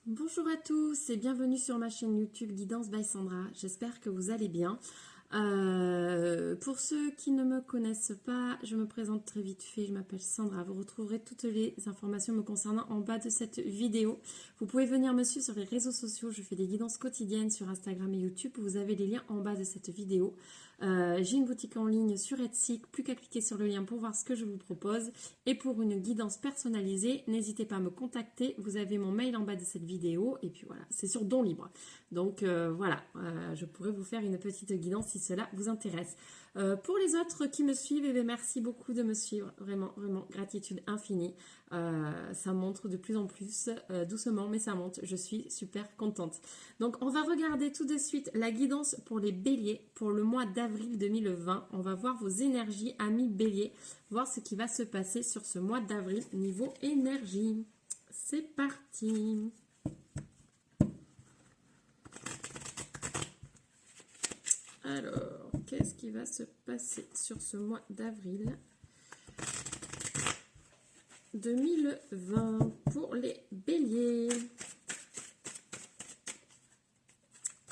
Bonjour à tous et bienvenue sur ma chaîne YouTube Guidance by Sandra. J'espère que vous allez bien. Pour ceux qui ne me connaissent pas, je me présente très vite fait, je m'appelle Sandra. Vous retrouverez toutes les informations me concernant en bas de cette vidéo. Vous pouvez venir me suivre sur les réseaux sociaux, je fais des guidances quotidiennes sur Instagram et YouTube. Vous avez les liens en bas de cette vidéo. J'ai une boutique en ligne sur Etsy, plus qu'à cliquer sur le lien pour voir ce que je vous propose. Et pour une guidance personnalisée, n'hésitez pas à me contacter. Vous avez mon mail en bas de cette vidéo et puis voilà, c'est sur don libre. Donc voilà, je pourrais vous faire une petite guidance si cela vous intéresse. Pour les autres qui me suivent, eh bien, merci beaucoup de me suivre. Vraiment, vraiment, gratitude infinie. Ça monte de plus en plus, doucement, mais ça monte. Je suis super contente. Donc, on va regarder tout de suite la guidance pour les béliers pour le mois d'avril 2020. On va voir vos énergies, amis béliers, voir ce qui va se passer sur ce mois d'avril niveau énergie. C'est parti. Alors, qu'est-ce qui va se passer sur ce mois d'avril 2020 pour les béliers?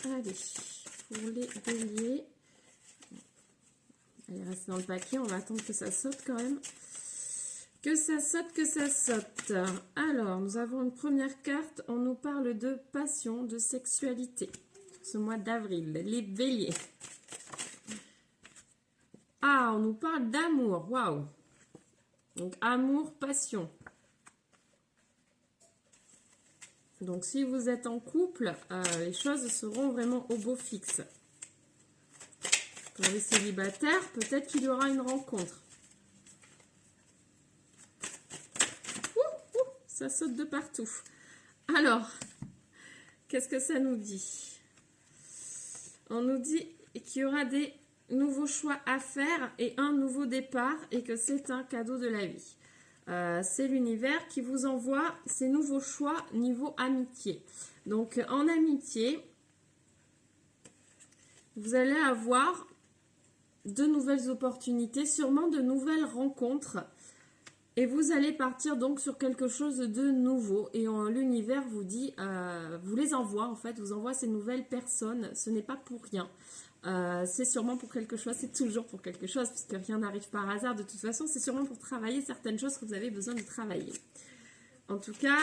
Allez, pour les béliers, allez, restez dans le paquet, on va attendre que ça saute quand même. Que ça saute, que ça saute. Alors, nous avons une première carte, on nous parle de passion, de sexualité. Ce mois d'avril, les béliers. Ah, on nous parle d'amour, waouh. Donc, amour, passion. Donc, si vous êtes en couple, les choses seront vraiment au beau fixe. Pour les célibataires, peut-être qu'il y aura une rencontre. Ça saute de partout. Alors, qu'est-ce que ça nous dit? On nous dit qu'il y aura des nouveaux choix à faire et un nouveau départ et que c'est un cadeau de la vie. C'est l'univers qui vous envoie ces nouveaux choix niveau amitié. Donc en amitié, vous allez avoir de nouvelles opportunités, sûrement de nouvelles rencontres. Et vous allez partir donc sur quelque chose de nouveau. Et l'univers vous dit, vous les envoie en fait, vous envoie ces nouvelles personnes. Ce n'est pas pour rien. C'est sûrement pour quelque chose, c'est toujours pour quelque chose, puisque rien n'arrive par hasard. De toute façon, c'est sûrement pour travailler certaines choses que vous avez besoin de travailler. En tout cas,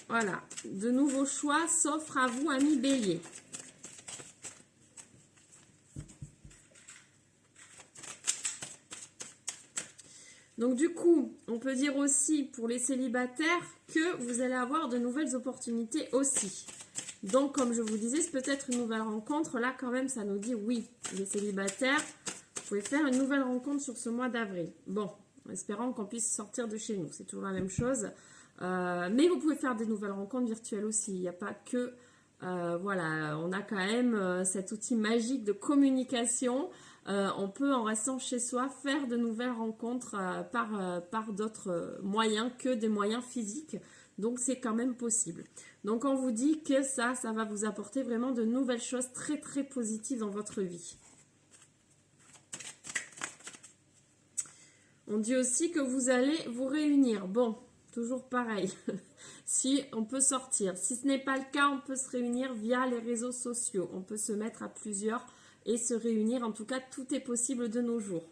voilà, de nouveaux choix s'offrent à vous, amis béliers. Donc du coup, on peut dire aussi pour les célibataires que vous allez avoir de nouvelles opportunités aussi. Donc comme je vous disais, c'est peut-être une nouvelle rencontre. Là quand même, ça nous dit oui, les célibataires, vous pouvez faire une nouvelle rencontre sur ce mois d'avril. Bon, en espérant qu'on puisse sortir de chez nous, c'est toujours la même chose. Mais vous pouvez faire des nouvelles rencontres virtuelles aussi. Il n'y a pas que... voilà, on a quand même cet outil magique de communication. On peut, en restant chez soi, faire de nouvelles rencontres par d'autres moyens que des moyens physiques. Donc, c'est quand même possible. Donc, on vous dit que ça va vous apporter vraiment de nouvelles choses très, très positives dans votre vie. On dit aussi que vous allez vous réunir. Bon, toujours pareil. Si on peut sortir. Si ce n'est pas le cas, on peut se réunir via les réseaux sociaux. On peut se mettre à plusieurs et se réunir. En tout cas, tout est possible de nos jours.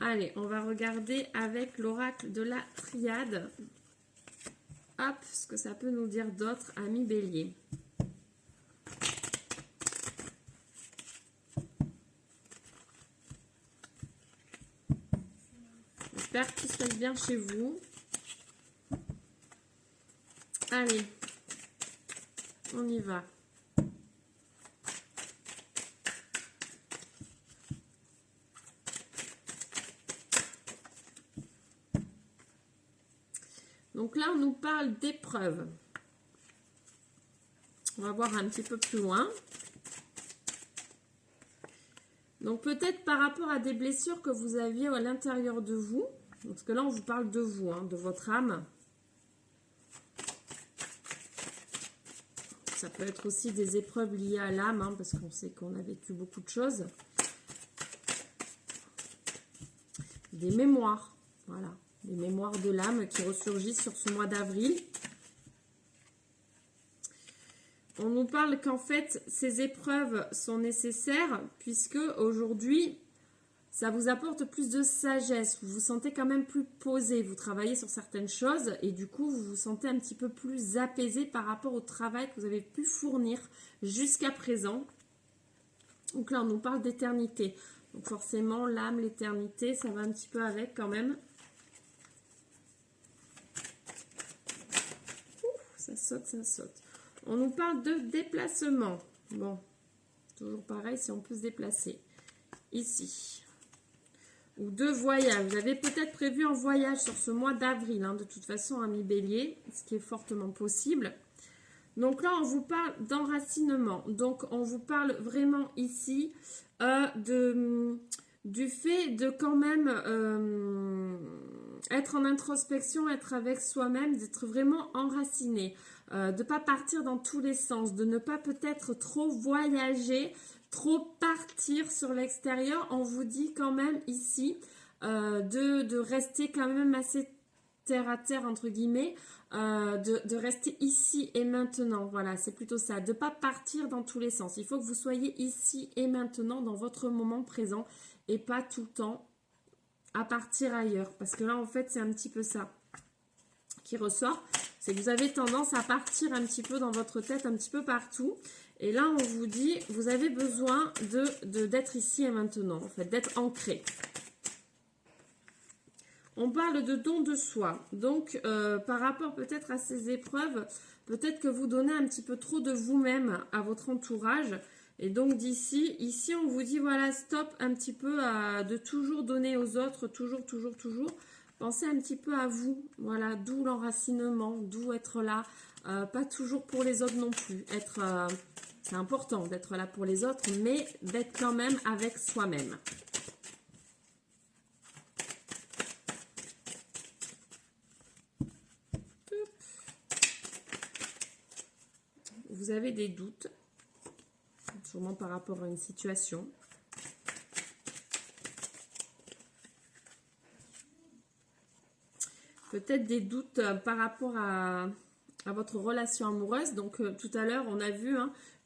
Allez, on va regarder avec l'oracle de la triade. Hop, ce que ça peut nous dire d'autres, amis béliers. J'espère que tout se passe bien chez vous. Allez, on y va. Donc là, on nous parle d'épreuves. On va voir un petit peu plus loin. Donc peut-être par rapport à des blessures que vous aviez à l'intérieur de vous. Parce que là, on vous parle de vous, hein, de votre âme. Ça peut être aussi des épreuves liées à l'âme, hein, parce qu'on sait qu'on a vécu beaucoup de choses. Des mémoires, voilà. Les mémoires de l'âme qui ressurgissent sur ce mois d'avril. on nous parle qu'en fait, ces épreuves sont nécessaires puisque aujourd'hui, ça vous apporte plus de sagesse. Vous vous sentez quand même plus posé. Vous travaillez sur certaines choses et du coup, vous vous sentez un petit peu plus apaisé par rapport au travail que vous avez pu fournir jusqu'à présent. Donc là, on nous parle d'éternité. Donc forcément, l'âme, l'éternité, ça va un petit peu avec quand même. Ouf, ça saute, ça saute. On nous parle de déplacement. Bon, toujours pareil, si on peut se déplacer. Ici. Ou de voyage. Vous avez peut-être prévu un voyage sur ce mois d'avril, hein, de toute façon, ami Bélier, ce qui est fortement possible. Donc là, on vous parle d'enracinement. Donc, on vous parle vraiment ici du fait de quand même être en introspection, être avec soi-même, d'être vraiment enraciné, de ne pas partir dans tous les sens, de ne pas peut-être trop voyager, trop partir sur l'extérieur. On vous dit quand même ici de rester quand même assez terre à terre entre guillemets, de rester ici et maintenant. Voilà, c'est plutôt ça, de ne pas partir dans tous les sens. Il faut que vous soyez ici et maintenant dans votre moment présent et pas tout le temps à partir ailleurs. Parce que là, en fait, c'est un petit peu ça qui ressort. C'est que vous avez tendance à partir un petit peu dans votre tête, un petit peu partout. Et là, on vous dit, vous avez besoin d'être ici et maintenant, en fait, d'être ancré. On parle de don de soi. Donc, par rapport peut-être à ces épreuves, peut-être que vous donnez un petit peu trop de vous-même à votre entourage. Et donc, ici, on vous dit, voilà, stop un petit peu de toujours donner aux autres, toujours. Pensez un petit peu à vous. Voilà, d'où l'enracinement, d'où être là. Pas toujours pour les autres non plus. C'est important d'être là pour les autres, mais d'être quand même avec soi-même. Vous avez des doutes, sûrement par rapport à une situation. Peut-être des doutes par rapport à votre relation amoureuse. Donc tout à l'heure, on a vu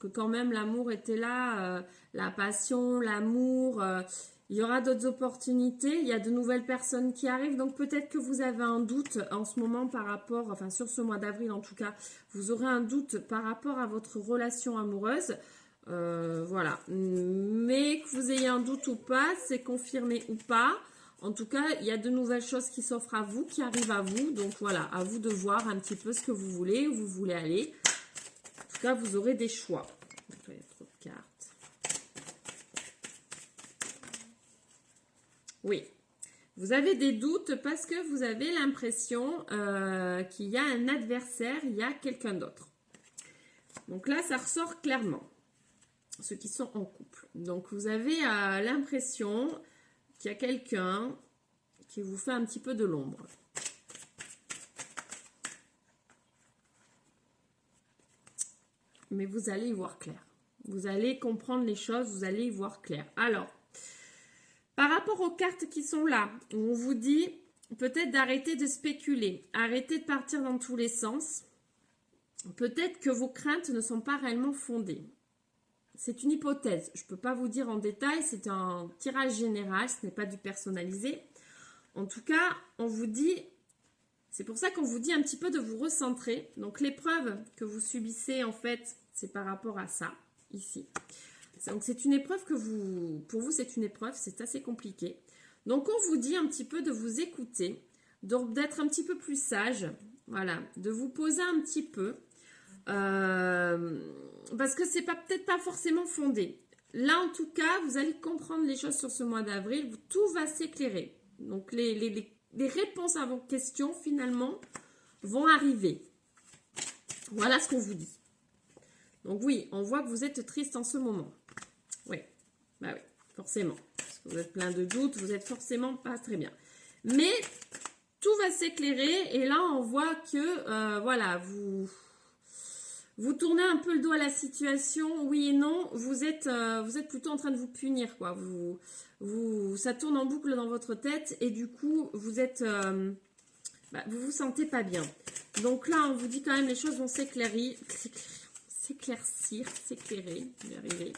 que quand même l'amour était là, la passion, l'amour. Il y aura d'autres opportunités, il y a de nouvelles personnes qui arrivent. Donc peut-être que vous avez un doute en ce moment par rapport, enfin sur ce mois d'avril en tout cas, vous aurez un doute par rapport à votre relation amoureuse. Voilà. Mais que vous ayez un doute ou pas, c'est confirmé ou pas. En tout cas, il y a de nouvelles choses qui s'offrent à vous, qui arrivent à vous. Donc voilà, à vous de voir un petit peu ce que vous voulez, où vous voulez aller. En tout cas, vous aurez des choix. Donc, il y a trop de cartes. Oui, vous avez des doutes parce que vous avez l'impression qu'il y a un adversaire, il y a quelqu'un d'autre. Donc là, ça ressort clairement, ceux qui sont en couple. Donc vous avez l'impression qu'il y a quelqu'un qui vous fait un petit peu de l'ombre. Mais vous allez y voir clair. Vous allez comprendre les choses, vous allez y voir clair. Alors, par rapport aux cartes qui sont là, on vous dit peut-être d'arrêter de spéculer, arrêter de partir dans tous les sens. Peut-être que vos craintes ne sont pas réellement fondées. C'est une hypothèse, je ne peux pas vous dire en détail, c'est un tirage général, ce n'est pas du personnalisé. En tout cas, on vous dit, c'est pour ça qu'on vous dit un petit peu de vous recentrer. Donc l'épreuve que vous subissez, en fait, c'est par rapport à ça, ici. Donc c'est une épreuve pour vous c'est une épreuve, c'est assez compliqué. Donc on vous dit un petit peu de vous écouter, d'être un petit peu plus sage, voilà, de vous poser un petit peu. Parce que c'est peut-être pas forcément fondé. Là, en tout cas, vous allez comprendre les choses sur ce mois d'avril. Tout va s'éclairer. Donc, les réponses à vos questions, finalement, vont arriver. Voilà ce qu'on vous dit. Donc, oui, on voit que vous êtes triste en ce moment. Oui, bah oui, forcément. Parce que vous êtes plein de doutes, vous êtes forcément pas très bien. Mais, tout va s'éclairer. Et là, on voit que, voilà, vous tournez un peu le dos à la situation, oui et non, vous êtes plutôt en train de vous punir, quoi. Ça tourne en boucle dans votre tête et du coup, vous vous sentez pas bien. Donc là, on vous dit quand même les choses vont s'éclairer. s'éclaircir, s'éclairer. Je vais y arriver.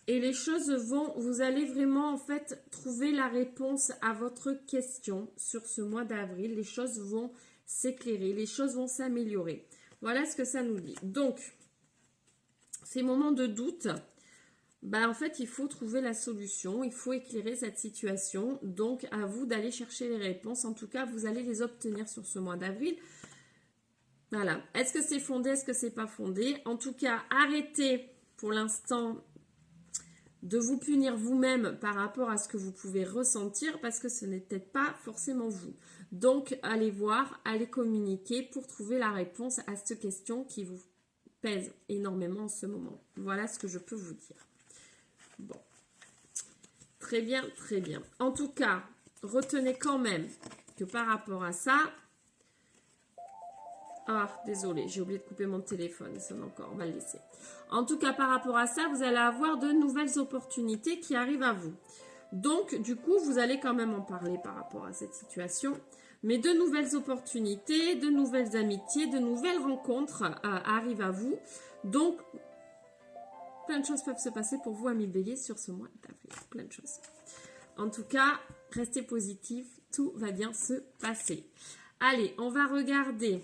Et les choses vont, vous allez vraiment en fait trouver la réponse à votre question sur ce mois d'avril. Les choses vont s'éclairer, les choses vont s'améliorer. Voilà ce que ça nous dit. Donc, ces moments de doute, bah en fait, il faut trouver la solution, il faut éclairer cette situation. Donc, à vous d'aller chercher les réponses. En tout cas, vous allez les obtenir sur ce mois d'avril. Voilà. Est-ce que c'est fondé, est-ce que c'est pas fondé? En tout cas, arrêtez pour l'instant de vous punir vous-même par rapport à ce que vous pouvez ressentir parce que ce n'est peut-être pas forcément vous. Donc, allez voir, allez communiquer pour trouver la réponse à cette question qui vous pèse énormément en ce moment. Voilà ce que je peux vous dire. Bon. Très bien, très bien. En tout cas, retenez quand même que par rapport à ça... Ah, désolé, j'ai oublié de couper mon téléphone, ça encore, on va le laisser. En tout cas, par rapport à ça, vous allez avoir de nouvelles opportunités qui arrivent à vous. Donc, du coup, vous allez quand même en parler par rapport à cette situation. Mais de nouvelles opportunités, de nouvelles amitiés, de nouvelles rencontres arrivent à vous. Donc, plein de choses peuvent se passer pour vous, amis béliers, sur ce mois d'avril. Plein de choses. En tout cas, restez positifs, tout va bien se passer. Allez, on va regarder...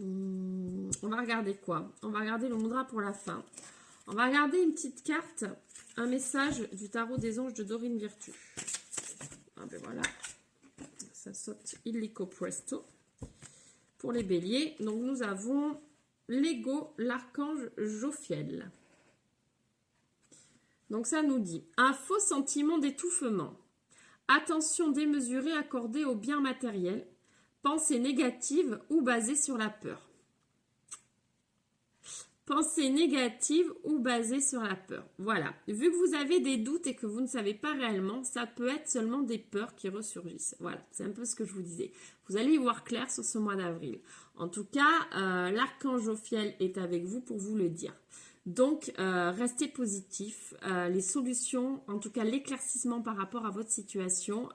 On va regarder quoi? On va regarder le Mudra pour la fin. On va regarder une petite carte, un message du tarot des anges de Dorine Virtue. Ah ben voilà, ça saute illico presto pour les béliers. Donc nous avons l'ego, l'archange Jophiel. Donc ça nous dit un faux sentiment d'étouffement, attention démesurée accordée aux biens matériels, pensée négative ou basée sur la peur. Pensée négative ou basée sur la peur. Voilà. Vu que vous avez des doutes et que vous ne savez pas réellement, ça peut être seulement des peurs qui ressurgissent. Voilà, c'est un peu ce que je vous disais. Vous allez y voir clair sur ce mois d'avril. En tout cas, l'archange Jophiel est avec vous pour vous le dire. Donc, restez positif. Les solutions, en tout cas l'éclaircissement par rapport à votre situation,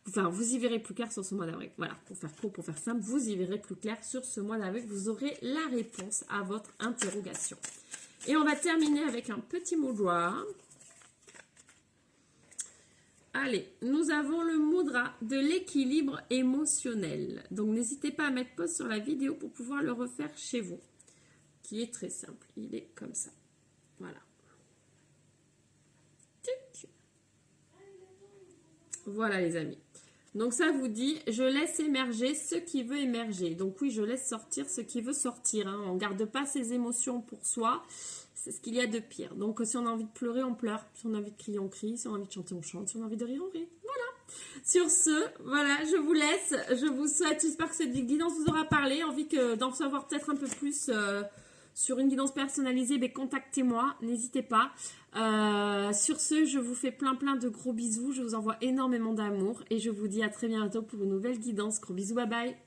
enfin, vous y verrez plus clair sur ce mois d'avril. Voilà, pour faire court, pour faire simple, vous y verrez plus clair sur ce mois d'avril. Vous aurez la réponse à votre interrogation. Et on va terminer avec un petit mudra. Allez, nous avons le mudra de l'équilibre émotionnel. Donc, n'hésitez pas à mettre pause sur la vidéo pour pouvoir le refaire chez vous. Qui est très simple. Il est comme ça. Voilà. Voilà les amis. Donc ça vous dit, je laisse émerger ce qui veut émerger. Donc oui, je laisse sortir ce qui veut sortir. Hein. On ne garde pas ses émotions pour soi. C'est ce qu'il y a de pire. Donc si on a envie de pleurer, on pleure. Si on a envie de crier, on crie. Si on a envie de chanter, on chante. Si on a envie de rire, on rit. Voilà. Sur ce, voilà, je vous laisse. Je vous souhaite, j'espère que cette guidance vous aura parlé. Envie d'en savoir peut-être un peu plus sur une guidance personnalisée, ben, contactez-moi, n'hésitez pas. Sur ce, je vous fais plein de gros bisous. Je vous envoie énormément d'amour et je vous dis à très bientôt pour une nouvelle guidance. Gros bisous, bye bye.